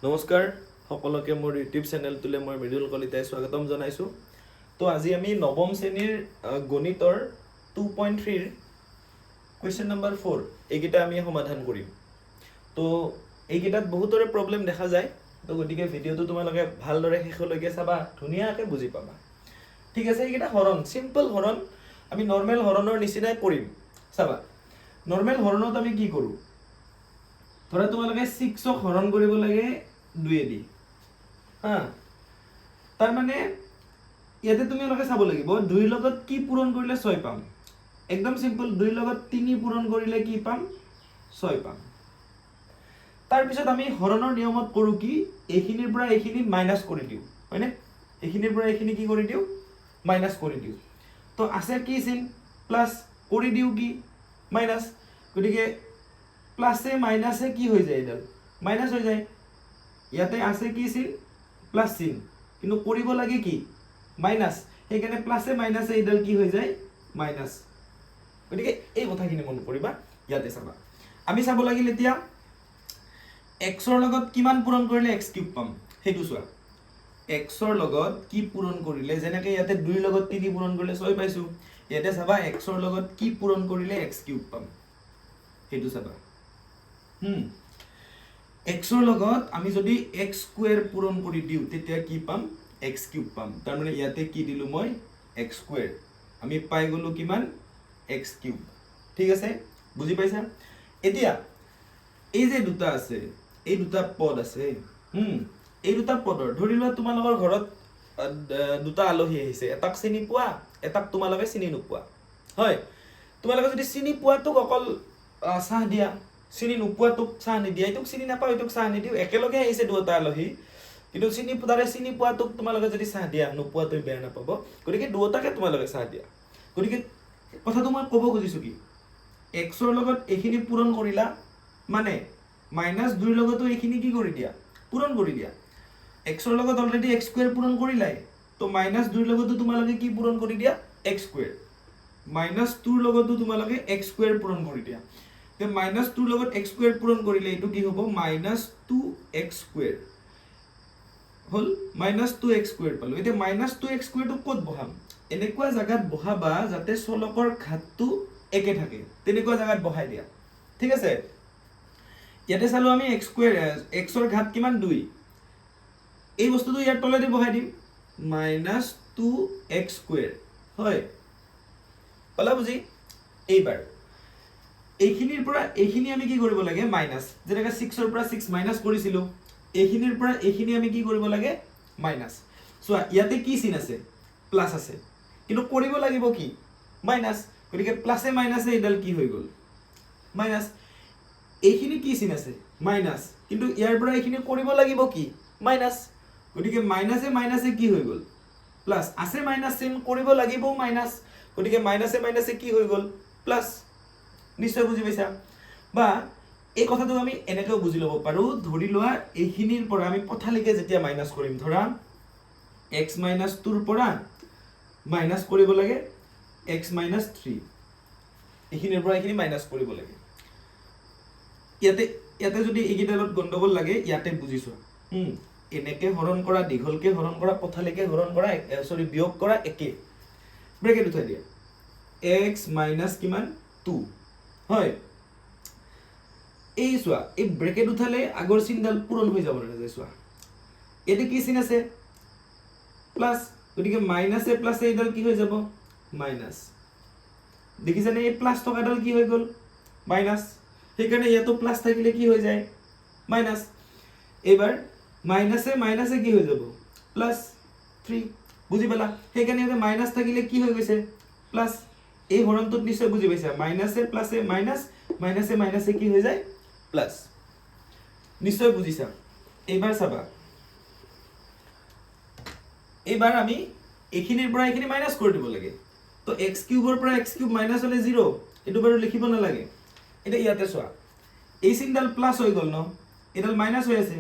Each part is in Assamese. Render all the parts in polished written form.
নমস্কাৰ সকলোকে মোৰ ইউটিউব চেনেলটোলৈ মই মৃদুল কলিতাই স্বাগতম জনাইছোঁ। তো আজি আমি নৱম শ্ৰেণীৰ গণিতৰ 2.3 কুৱেশ্যন নম্বৰ 4 এইকেইটা আমি সমাধান কৰিম। তো এইকেইটাত বহুতৰে প্ৰব্লেম দেখা যায়, তো গতিকে ভিডিঅ'টো তোমালোকে ভালদৰে শেষলৈকে চাবা, ধুনীয়াকৈ বুজি পাবা। ঠিক আছে, এইকেইটা হৰণ, চিম্পল হৰণ, আমি নৰ্মেল হৰণৰ নিচিনাই কৰিম। চাবা, নৰ্মেল হৰণত আমি কি কৰোঁ? ধৰা তোমালোকে 6ক হৰণ কৰিব লাগে 2 দি, হা, তাৰ মানে ইয়াতে তোমালোকে চাব লাগিব 2 লগত কি পূৰণ কৰিলে 6 পাম। একদম সিম্পল, 2 লগত 3 পূৰণ কৰিলে কি পাম? 6 পাম। তাৰ পিছত আমি হৰণৰ নিয়মত কৰো কি, এইখিনিৰ পৰা এইখিনি মাইনাস কৰি দিও, হয়নে? এইখিনিৰ পৰা এইখিনি কি কৰি দিও? মাইনাস কৰি দিও। তো আছে কি চিন? প্লাস, কৰি দিও কি? মাইনাস। গতিকে প্লাসে মাইনাসে কি হৈ যায়? এডাল মাইনাস হৈ যায়। ইয়াতে আছে কি চিন? প্লাস চিন, কিন্তু কৰিব লাগে কি? মাইনাস। সেইকাৰণে প্লাসে মাইনাসে এডাল কি হৈ যায়? মাইনাস। গতিকে এই কথাখিনি মন কৰিবা। ইয়াতে চাবা, আমি চাব লাগিল এতিয়া x ৰ লগত কিমান পূৰণ কৰিলে x কিউব পাম, সেইটো চোৱা। x ৰ লগত কি পূৰণ কৰিলে, যেনেকৈ ইয়াতে 2 ৰ লগত 3 পূৰণ কৰিলে 6 পাইছো, ইয়াতে চাবা x ৰ লগত কি পূৰণ কৰিলে x কিউব পাম, সেইটো চাবা। x ৰ লগত আমি যদি x স্কয়াৰ পূৰণ কৰি দিও তেতিয়া কি পাম? x কিউব পাম। তাৰ মানে ইয়াতে কি দিলো মই? x square. আমি পাই গলো কিমান? x cube. ঠিক আছে, বুজি পাইছা? এতিয়া এই যে দুটা আছে, এই দুটা পদ আছে, এই দুটা পদৰ ধৰি লোৱা তোমালোকৰ ঘৰত দুটা আলহী আহিছে, এটাক চিনি পোৱা, এটাক তোমালোকে চিনি নোপোৱা, হয়? তোমালোকে যদি চিনি পোৱাটোক অকল চাহ দিয়া, চিনি নোপোৱাটোক চাহ নিদিয়া, এইটোক চিনি নাপাওঁ এইটোক চাহ নিদিও, একেলগে আহিছে দুটা আলহী, কিন্তু চিনি পোৱাটোক তোমালোকে যদি চাহ দিয়া, নোপোৱাটোই বেয়া নাপাব, গতিকে দুটাকে তোমালোকে চাহ দিয়া। গতিকে কথাটো মই ক'ব খুজিছো কি, x ৰ লগত এইখিনি পূৰণ কৰিলা মানে মাইনাস 2 ৰ লগতো এইখিনি কি কৰি দিয়া? পূৰণ কৰি দিয়া। x ৰ লগত অলৰেডি x স্কয়াৰ পূৰণ কৰিলাই, তো মাইনাস 2 ৰ লগতো তোমালোকে কি পূৰণ কৰি দিয়া? x square. মাইনাস 2 ৰ লগতো তোমালোকে x স্কয়াৰ পূৰণ কৰি দিয়া। তে মাইনাস 2 ৰ লগত x স্কয়াৰ পূৰণ কৰিলে এইটো কি হ'ব? মাইনাস 2x স্কয়াৰ হল, মাইনাস 2x স্কয়াৰ পালো। এতিয়া মাইনাস 2x স্কয়াৰটো ক'ত বহাম? এনেকুৱা জায়গাত বহাবা যাতে চলকৰ ঘাতটো একে থাকে, তেনেকুৱা জায়গাত বহাই দিয়া। ঠিক আছে, ইয়াতে চালো আমি x স্কয়াৰ, x ৰ ঘাত কিমান? 2। এই বস্তুটো ইয়াৰ তলেদি বহাই দিম, মাইনাস 2x স্কয়াৰ, হয়? পালা বুজি? এইবাৰ এইখিনিৰ পৰা এইখিনি আমি কি কৰিব লাগে? মাইনাস। যেনেকৈ 6 ৰ পৰা 6 মাইনাস কৰিছিলো, এইখিনিৰ পৰা এইখিনি আমি কি কৰিব লাগে? মাইনাস। চোৱা, ইয়াতে কি চিন আছে? প্লাস আছে, কিন্তু কৰিব লাগিব কি? মাইনাস। গতিকে প্লাসে মাইনাসে এডাল কি হৈ গ'ল? মাইনাস। এইখিনি কি চিন আছে? মাইনাস, কিন্তু ইয়াৰ পৰা এইখিনি কৰিব লাগিব কি? মাইনাস। গতিকে মাইনাসে মাইনাসে কি হৈ গ'ল? প্লাস। আছে মাইনাস চিন, কৰিব লাগিবও মাইনাস, গতিকে মাইনাসে মাইনাসে কি হৈ গ'ল? প্লাস। নিশ্চয় বুজি পাইছা? বা এই কথাটো আমি এনেকেও বুজি ল'ব পাৰো, ধৰি লোৱা এইখিনিৰ পৰা আমি পথালিকে যেতিয়া মাইনাস কৰিম, ধৰা x মাইনাস 2 ৰ পৰা মাইনাস কৰিব লাগে x মাইনাস 3, এইখিনিৰ পৰা এইখিনি মাইনাস কৰিব লাগে। ইয়াতে যদি এইকেইডালত গণ্ডগোল লাগে, ইয়াতে বুজিছো, এনেকে হৰণ কৰা, দীঘলকে হৰণ কৰা, পথালিকে হৰণ কৰা, বিয়োগ কৰা একে। ব্ৰেকেট উঠাই দিয়া, x মাইনাস কিমান? 2, হয়? এই চোৱা, এই ব্ৰেকেট উঠালে আগৰ চিনডাল পূৰণ হৈ যাব নাযায়। চোৱা, ইয়াতে কি চিন আছে? প্লাস। গতিকে মাইনাসে প্লাসে এইডাল কি হৈ যাব? মাইনাস। দেখিছানে? এই প্লাস টকাডাল কি হৈ গ'ল? মাইনাস। সেইকাৰণে ইয়াতো প্লাস থাকিলে কি হৈ যায়? মাইনাস। এইবাৰ মাইনাসে মাইনাসে কি হৈ যাব? প্লাস 3। বুজি পালা? সেইকাৰণে ইয়াতে মাইনাস থাকিলে কি হৈ গৈছে? প্লাস। এই হৰণটোত নিশ্চয় বুজি পাইছা, মাইনাসে প্লাসে মাইনাস, মাইনাসে মাইনাসে কি হৈ যায়? প্লাস। নিশ্চয় বুজিছা? এইবাৰ চাবা, এইবাৰ আমি এইখিনিৰ পৰা এইখিনি মাইনাস কৰি দিব লাগে। তো x কিউবৰ পৰা x কিউব মাইনাস হলে 0, এইটো বাৰু লিখিব নালাগে। এতিয়া ইয়াতে চোৱা, এই চিনডাল প্লাস হৈ গ'ল ন, এডাল মাইনাস হৈ আছে।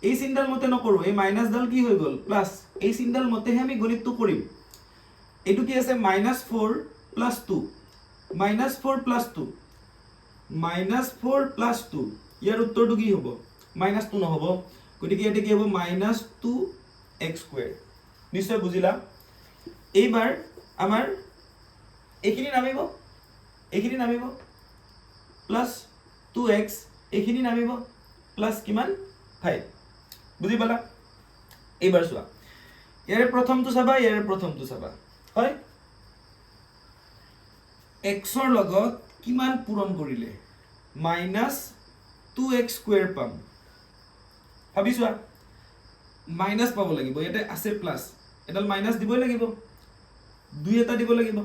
এই চিনডাল মতে নকৰো, এই মাইনাসডাল কি হৈ গ'ল? প্লাস। এই চিনডাল মতেহে আমি গণিতটো কৰিম। এইটো কি আছে? Minus 4 plus 2, minus 4 plus 2, minus 4 plus 2, ইয়াৰ উত্তৰটো কি হ'ব? মাইনাস 2 নহ'ব, গতিকে ইয়াতে কি হ'ব -2x² নিশ্চয় বুজিলা এইবাৰ আমাৰ এইখিনি নামিব প্লাস 2x এইখিনি নামিব প্লাস কিমান 5 বুজি পালা এইবাৰ চোৱা ইয়াৰে প্ৰথমটো চাবা হয় x ৰ লগত কিমান পূৰণ কৰিলে -2x² পাম ভাবি চোৱা মাইনাস পাব লাগিব ইয়াতে আছে প্লাস এডাল মাইনাস দিবই লাগিব 2 এটা দিব লাগিব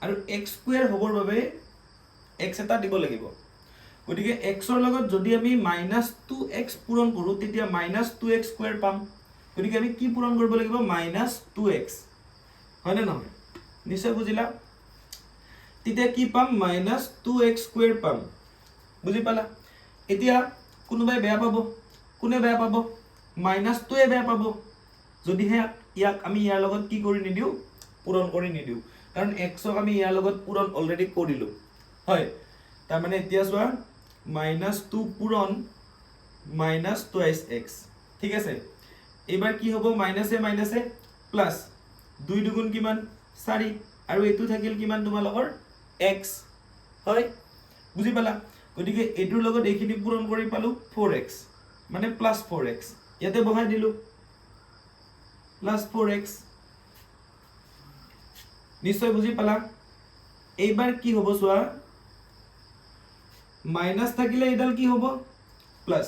আৰু x² হবৰ বাবে x এটা দিব লাগিব গতিকে x ৰ লগত যদি আমি -2x পূৰণ কৰো তেতিয়া -2x² পাম গতিকে আমি কি পূৰণ কৰিব লাগিব -2x হয় না নহয় নিশ্চয় বুজিলা তেতিয়া কি পাম -2x² পাম বুজি পালা এতিয়া কোনোবাই বেয়া পাব কোনে বেয়া পাব মাইনাসটোৱে বেয়া পাব যদিহে ইয়াক আমি ইয়াৰ লগত কি কৰি নিদিও পূৰণ কৰি নিদিও কাৰণ x ক আমি ইয়াৰ লগত পূৰণ অলৰেডি কৰিলো হয় তাৰ মানে এতিয়া চোৱা -2 পূৰণ -2x ঠিক আছে এবাৰ কি হ'ব মাইনাসে মাইনাসে প্লাস 2 দুগুণ কিমান 4 আৰু এটো থাকিল কিমান তোমালোকৰ x হয় বুজি পালা গতিকে এটোৰ লগত এইখিনি পূৰণ কৰি পালো 4x মানে +4x ইয়াতে বহাই দিলো +4x নিশ্চয় বুজি পালা এইবাৰ কি হ'ব চোৱা মাইনাস থাকিলে এডাল কি হ'ব প্লাস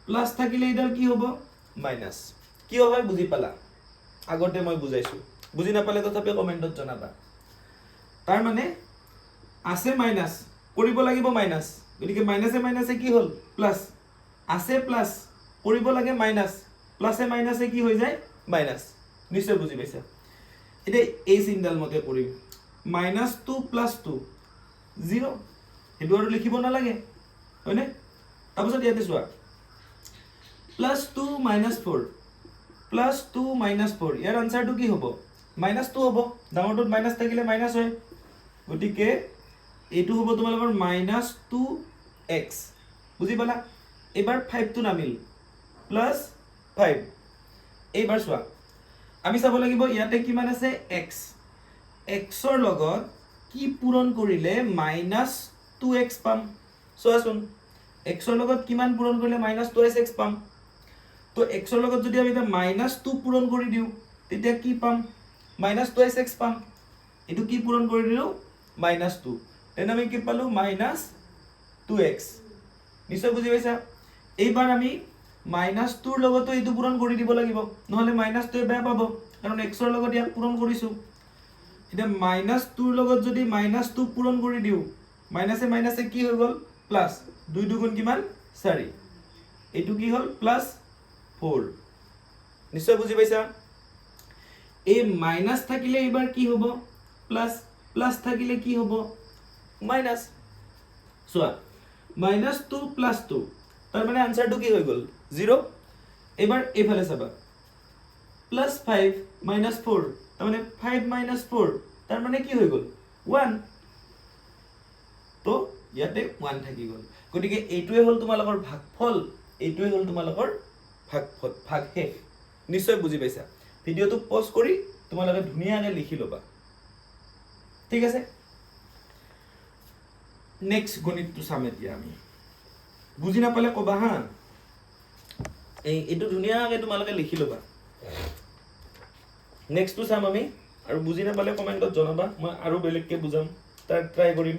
প্লাস থাকিলে এডাল কি হ'ব মাইনাস কিয় হয় বুজি পালা আগতে মই বুজাইছো বুজি নাপালে তথাপি কমেন্টত জনাবা তাৰ মানে আছে মাইনাস কৰিব লাগিব মাইনাস গতিকে মাইনাসে মাইনাসে কি হল প্লাস আছে প্লাস কৰিব লাগে মাইনাস প্লাসে মাইনাসে কি হৈ যায় মাইনাস নিশ্চয় বুজি পাইছা এতিয়া এই চিনডাল মতে কৰিম -2 + 2 0 হেতু আৰু লিখিব নালাগে হয়নে তাৰপিছত ইয়াতে চোৱা +2 - 4 +2 - 4 ইয়াৰ আনসাৰটো কি হ'ব -2 হ'ব ডাঙৰটোত মাইনাস থাকিলে মাইনাস হয় গতিকে এইটো হ'ব তোমালোকৰ -2x বুজি পালা এবাৰ 5 টো নামিল +5 এইবাৰ চোৱা আমি চাব লাগিব ইয়াতে কিমান আছে x x ৰ লগত কি পূৰণ কৰিলে -2x পাম চোৱাচোন x ৰ লগত কিমান পূৰণ কৰিলে -2x পাম তো x ৰ লগত যদি আমি এটা -2 পূৰণ কৰি দিও তেতিয়া কি পাম -2x পাম এটো কি পূৰণ কৰি দিলো -2 তেনে আমি কি পালো -2x নিশ্চয় বুজি পাইছা এইবাৰ আমি -2 ৰ লগতো এটো পূৰণ কৰি দিব লাগিব নহলে -2 বেয়া পাব কাৰণ x ৰ লগত ইয়াক পূৰণ কৰিছো এতিয়া -2 ৰ লগত যদি -2 পূৰণ কৰি দিও মাইনাসে মাইনাসে কি হৈ গল প্লাস 2 দুগুণ কিমান 4 এটো কি হল +4 নিশ্চয় বুজি পাইছা এই মাইনাস থাকিলে এবাৰ কি হ'ব প্লাস প্লাস থাকিলে কি হ'ব মাইনাস চোৱা -2 + 2 তাৰ মানে আনসাৰটো কি হৈ গল 0 এবাৰ এইফালে চাবা +5 - 4 তাৰ মানে 5 - 4 তাৰ মানে কি হৈ গল 1 তো ইয়াতে 1 থাকি গল গতিকে এইটোৱে হল তোমালোকৰ ভাগফল এইটোৱে হল তোমালোকৰ ভাগফল ভাগশেষ নিশ্চয় বুজি পাইছা ভিডিওটো পজ কৰি তোমালোকে ধুনিয়াকৈ লিখি লবা ঠিক আছে নেক্সট গণিতটো চাম এতিয়া আমি বুজি নাপালে কবা হা এইটো ধুনিয়াকৈ তোমালোকে লিখি লবা নেক্সটটো চাম আমি আৰু বুজি নাপালে কমেন্টত জনাবা মই আৰু বেলেগকে বুজাম তাৰ ট্ৰাই কৰিম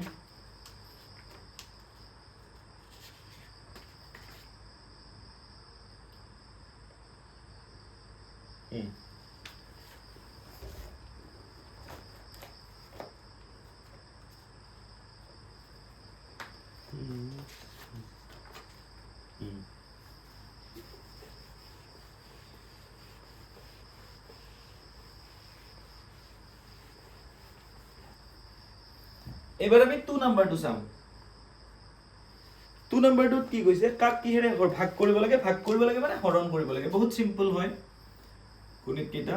এবাৰ আমি 2 নাম্বাৰটো চাম 2 নাম্বাৰটোত কি কৈছে কাক কিহেৰে ভাগ কৰিব লাগে মানে হৰণ কৰিব লাগে বহুত সিম্পল হয় গণিত কেইটা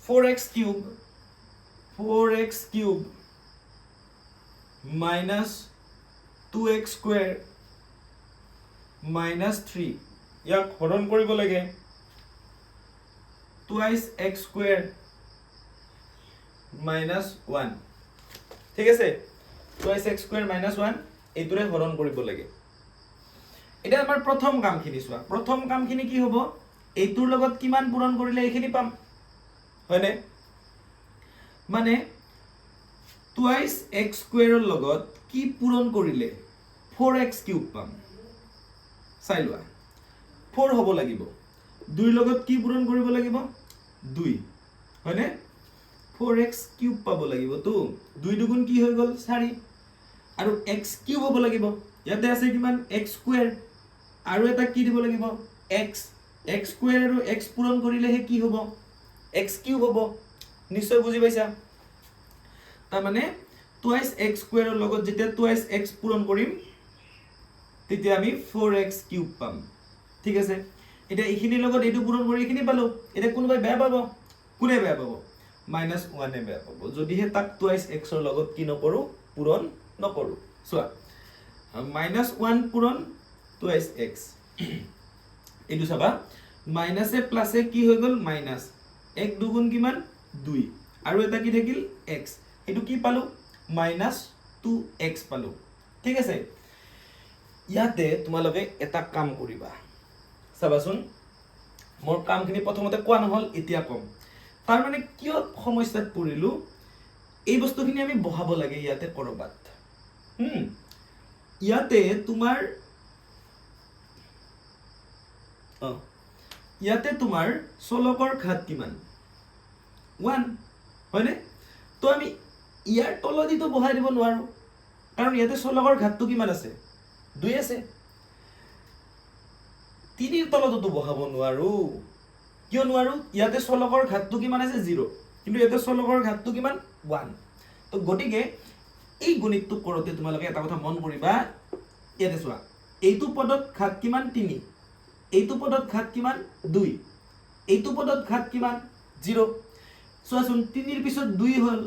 4x cube minus 2x square -3 ইয়াক হৰণ কৰিব লাগে টুৱাইস x স্কয়াৰ -1 ঠিক আছে টুৱাইস x স্কয়াৰ -1 এইটোৰে হৰণ কৰিব লাগে এটা আমাৰ প্ৰথম কামখিনি চোৱা প্ৰথম কামখিনি কি হ'ব এইটোৰ লগত কিমান পূৰণ কৰিলে এইখিনি পাম হয়নে মানে টুৱাইস x স্কয়াৰৰ লগত কি পূৰণ কৰিলে 4x³ পাম চাই লোৱা 4 হ'ব লাগিব 2 ৰ লগত কি পূৰণ কৰিব লাগিব 2 হয়নে 4x³ পাব লাগিব তো 2 দুগুণ কি হৈ গল 4 আৰু x³ হ'ব লাগিব ইয়াতে আছে কিমান x স্কয়াৰ আৰু এটা কি দিব লাগিব x স্কয়াৰ আৰু x পূৰণ কৰিলেহে কি হ'ব x³ হ'ব নিশ্চয় বুজি পাইছা তাৰ মানে টুৱাইস x স্কয়াৰৰ লগত যেতিয়া টুৱাইস x পূৰণ কৰিম তেতিয়া আমি 4x³ পাম ঠিক আছে এটা এইখিনিৰ লগত এইটো পূৰণ কৰি এইখিনি পালো এটা কোনোবাই বেয়া পাব কোনে বেয়া পাব -1 এ বেয়া পাব যদিহে তাক টুৱাইস x ৰ লগত কি নকৰো পূৰণ নকৰো চোৱা -1 পূৰণ টুৱাইস x এইটো চাবা মাইনাসে প্লাসে কি হৈ গল মাইনাস 1 দুগুণ কিমান 2 আৰু এটা কি থাকিল x এইটো কি পালো -2x পালো ঠিক আছে ইয়াতে তোমালোকে এটা কাম কৰিবা চাবাচোন মোৰ কামখিনি প্ৰথমতে কোৱা নহল এতিয়া কম তাৰ মানে কিয় সমস্যাত পৰিলো এই বস্তুখিনি আমি বহাব লাগে ইয়াতে কৰবাত ইয়াতে তোমাৰ ইয়াতে তোমাৰ চলকৰ ঘাত কিমান 1 হয়নে তো আমি ইয়াৰ তলদিটো বহাই দিব নোৱাৰো কাৰণ ইয়াতে চলকৰ ঘাতটো কিমান আছে 2 আছে 3 ৰ তলতো বহাব নোৱাৰো কিয় নোৱাৰো ইয়াতে চলকৰ ঘাতটো কিমান আছে 0 কিন্তু ইয়াতে চলকৰ ঘাতটো কিমান 1 তো গটিকে এই গণিতটো কৰোতে তোমালোকে এটা কথা মন কৰিবা ইয়াতে চোৱা এইটো পদত ঘাত কিমান 3 এইটো পদত ঘাত কিমান 2 এইটো পদত ঘাত কিমান 0 চোৱাচোন 3 ৰ পিছত 2 হল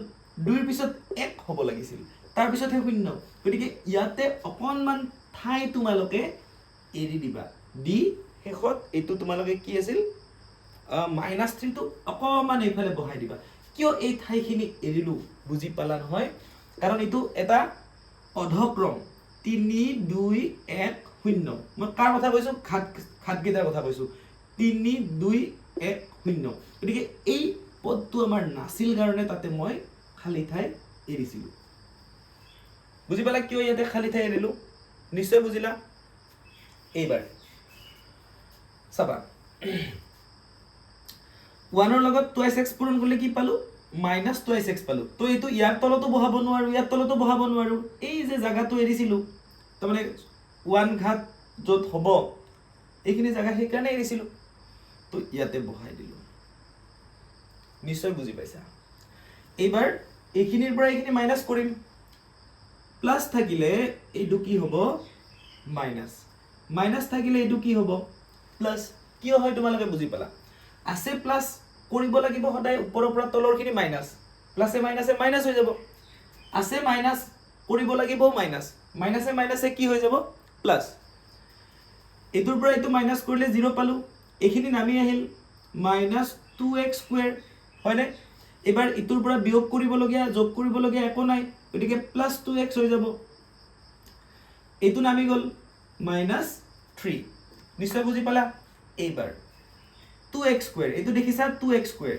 2 ৰ পিছত 1 হ'ব লাগিছিল তাৰ পিছতহে 0 গটিকে ইয়াতে অকনমান ঠাই তোমালোকে এৰি দিবা দি হেখত এইটো তোমালোকে কি আছিল -3 টো অকমান এইফালে বহাই দিবা কিয় এই ঠাইখিনি এৰিলো বুজি পালা নহয় কাৰণ এইটো এটা অধক্ৰম 3 2 1 0 মই কাৰ কথা কৈছো ঘাত গিটাৰ কথা কৈছো 3 2 1 0 গতিকে এই পদটো আমাৰ নাছিল কাৰণে তাতে মই খালি ঠাই এৰিছিলো বুজি পালা কিয় ইয়াতে খালি ঠাই এৰিলো নিশ্চয় বুজিলা এইবাৰ চাবা 1 ৰ লগত টুৱাইস x পূৰণ কৰিলে কি পালো -2x পালো তো এইটো ইয়াৰ তলতো বহাব নোৱাৰো ইয়াৰ তলতো বহাব নোৱাৰো এই যে জায়গাটো এৰিছিলো তাৰ মানে 1 ঘাত যত হ'ব এইখিনি জায়গা সেইকাৰণে এৰিছিলো তো ইয়াতে বহাই দিলো নিশ্চয় বুজি পাইছা এইবাৰ এইখিনিৰ পৰা এইখিনি মাইনাস কৰিম প্লাস থাকিলে এইটো কি হ'ব মাইনাস মাইনাস থাকিলে এইটো কি হ'ব প্লাস কিয় হয় তোমালোকে বুজি পালা আছে প্লাস কৰিব লাগিব সদায় ওপৰৰ পৰা তলৰখিনি মাইনাস প্লাসে মাইনাসে মাইনাস হৈ যাব আছে মাইনাস কৰিব লাগিব মাইনাস মাইনাসে মাইনাসে কি হৈ যাব প্লাস এটোৰ পৰা এটো মাইনাস কৰিলে 0 পালো এইখিনি নামি আহিল -2x স্কয়াৰ হয়নে এবাৰ ইটোৰ পৰা বিয়োগ কৰিব লগিয়া যোগ কৰিব লগিয়া একো নাই গতিকে +2x হৈ যাব এইটো নামি গল -3 নিশ্চয় বুজি পালা এইবাৰ 2x স্কয়াৰ এইটো দেখিছা 2x স্কয়াৰ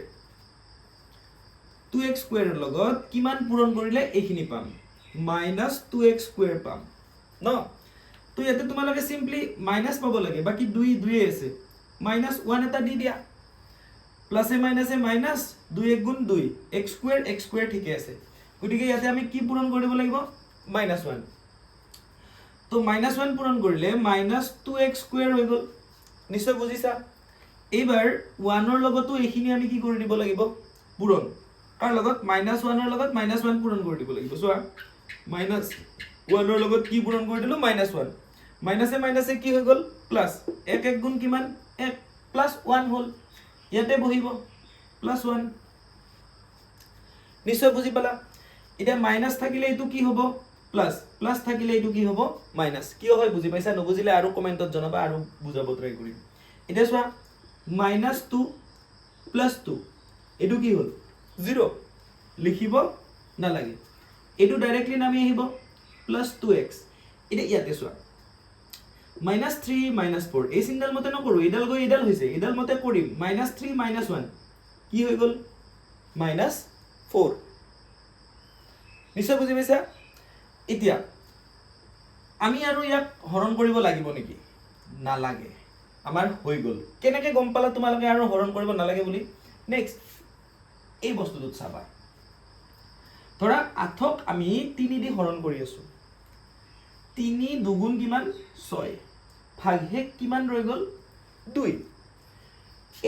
2x স্কয়াৰৰ লগত কিমান পূৰণ কৰিলে এইখিনি পাম -2x স্কয়াৰ পাম ন তো ইয়াতে তোমালোকে সিম্পলি মাইনাস পাব লাগে বাকি 2 2 আছে -1 এটা দি দিয়া প্লাসে মাইনাসে মাইনাস 2 1 গুণ 2 x স্কয়াৰ ঠিকে আছে গতিকে ইয়াতে আমি কি পূৰণ কৰিব লাগিব -1 তো -1 পূৰণ কৰিলে -2x স্কয়াৰ হৈ গল নিশ্চয় বুজিছা এইবাৰ 1 ৰ লগতো এইখিনি আমি কি কৰি দিব লাগিব পূৰণ কাৰ লগত -1 ৰ লগত -1 পূৰণ কৰি দিব লাগিব চোৱা -1 ৰ লগত কি পূৰণ কৰি দিলো -1 মাইনাসে মাইনাসে কি হৈ গল প্লাস 1 1 গুণ কিমান 1 +1 হল ইয়াতে বহিব +1 নিশ্চয় বুজি পালা এটা মাইনাস থাকিলে এটো কি হ'ব প্লাস প্লাস থাকিলে এইটো কি হ'ব মাইনাস কিয় হয় বুজি পাইছা নবুজিলে আৰু কমেন্টত জনাবা আৰু বুজাব ট্ৰাই কৰিম এতিয়া চোৱা -2 + 2 এইটো কি হ'ল 0 লিখিব নালাগে এইটো ডাইৰেক্টলি নামি আহিব +2x এতিয়া ইয়াতে চোৱা -3 - 4 এই চিনডাল মতে নকৰো এডাল গৈ এডাল হৈছে এডাল মতে কৰিম -3 - 1 কি হৈ গল -4 নিশ্চয় বুজি পাইছা এতিয়া আমি আৰু ইয়াক হৰণ কৰিব লাগিব নেকি নালাগে আমাৰ হৈ গল কেনেকৈ গম পালা তোমালোকে আৰু হৰণ কৰিব নালাগে বুলি নেক্সট এই বস্তুটোত চাবা ধৰা 8ক আমি 3 দি হৰণ কৰি আছো 3 দুগুণ কিমান 6 ভাগশেষ কিমান ৰৈ গল 2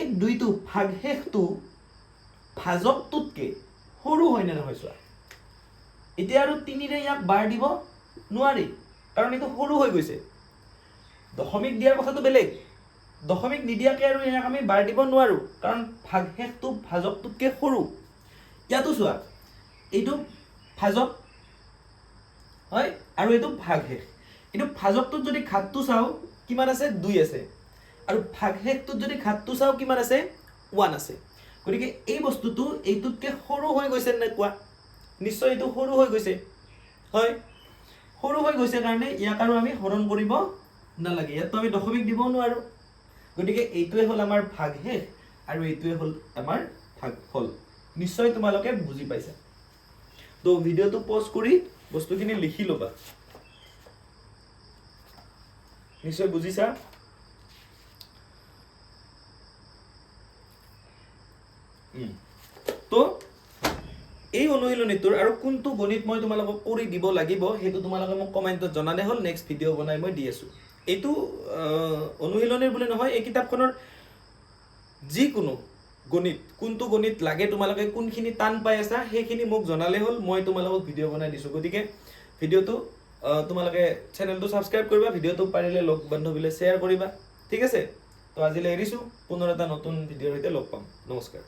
এই 2টো ভাগশেষটো ভাজকটোতকে সৰু হয় না নহয় চোৱা এতিয়া আৰু 3 ৰে ইয়াক বাৰ দিব নোৱাৰি কাৰণ এইটো সৰু হৈ গৈছে দশমিক দিয়াৰ কথাটো বেলেগ দশমিক নিদিয়াকে আৰু ইয়াক আমি বাৰ দিব নোৱাৰো কাৰণ ভাগশেষটো ভাজকটোতকে সৰু ইয়াতো চোৱা এইটো ভাজক হয় আৰু এইটো ভাগশেষ এইটো ভাজকটোত যদি ঘাতটো চাও কিমান আছে 2 আছে আৰু ভাগশেষটোত যদি ঘাতটো চাও কিমান আছে 1 আছে গতিকে এই বস্তুটো এইটোতকে সৰু হৈ গৈছে নে কোৱা নিশ্চয় এইটো সৰু হৈ গৈছে হয় সৰু হৈ গৈছে কাৰণে ইয়াক আৰু আমি হৰণ কৰিব নালাগে ইয়াত আমি দশমিক দিব নোৱাৰো গতিকে এইটোৱে হল আমাৰ ভাগশেষ আৰু এইটোৱে হল আমাৰ ভাগফল নিশ্চয় তোমালোকে বুজি পাইছা তো ভিডিওটো পজ কৰি বস্তুখিনি লিখি লবা নিশ্চয় বুজিছা তো এই অনুশীলনীটোৰ আৰু কোনটো গণিত মই তোমালোকক কৰি দিব লাগিব হেতু তোমালোকে মোক কমেন্টত জনালে হল নেক্সট ভিডিও বনাই মই দি আছো এইটো অনুশীলনীৰ বুলি নহয় এই কিতাপখনৰ যিকোনো গণিত কোনটো গণিত লাগে তোমালোকে কোনখিনি টান পাই আছা সেইখিনি মোক জনালে হল মই তোমালোকক ভিডিও বনাই দিছো গতিকে ভিডিওটো তোমালোকে চেনেলটো সাবস্ক্ৰাইব কৰিবা ভিডিওটো পাৰিলে লগ বান্ধৱীলৈ শ্বেয়াৰ কৰিবা ঠিক আছে তো আজিলৈ এৰিছো পুনৰ এটা নতুন ভিডিওৰ সৈতে লগ পাম নমস্কাৰ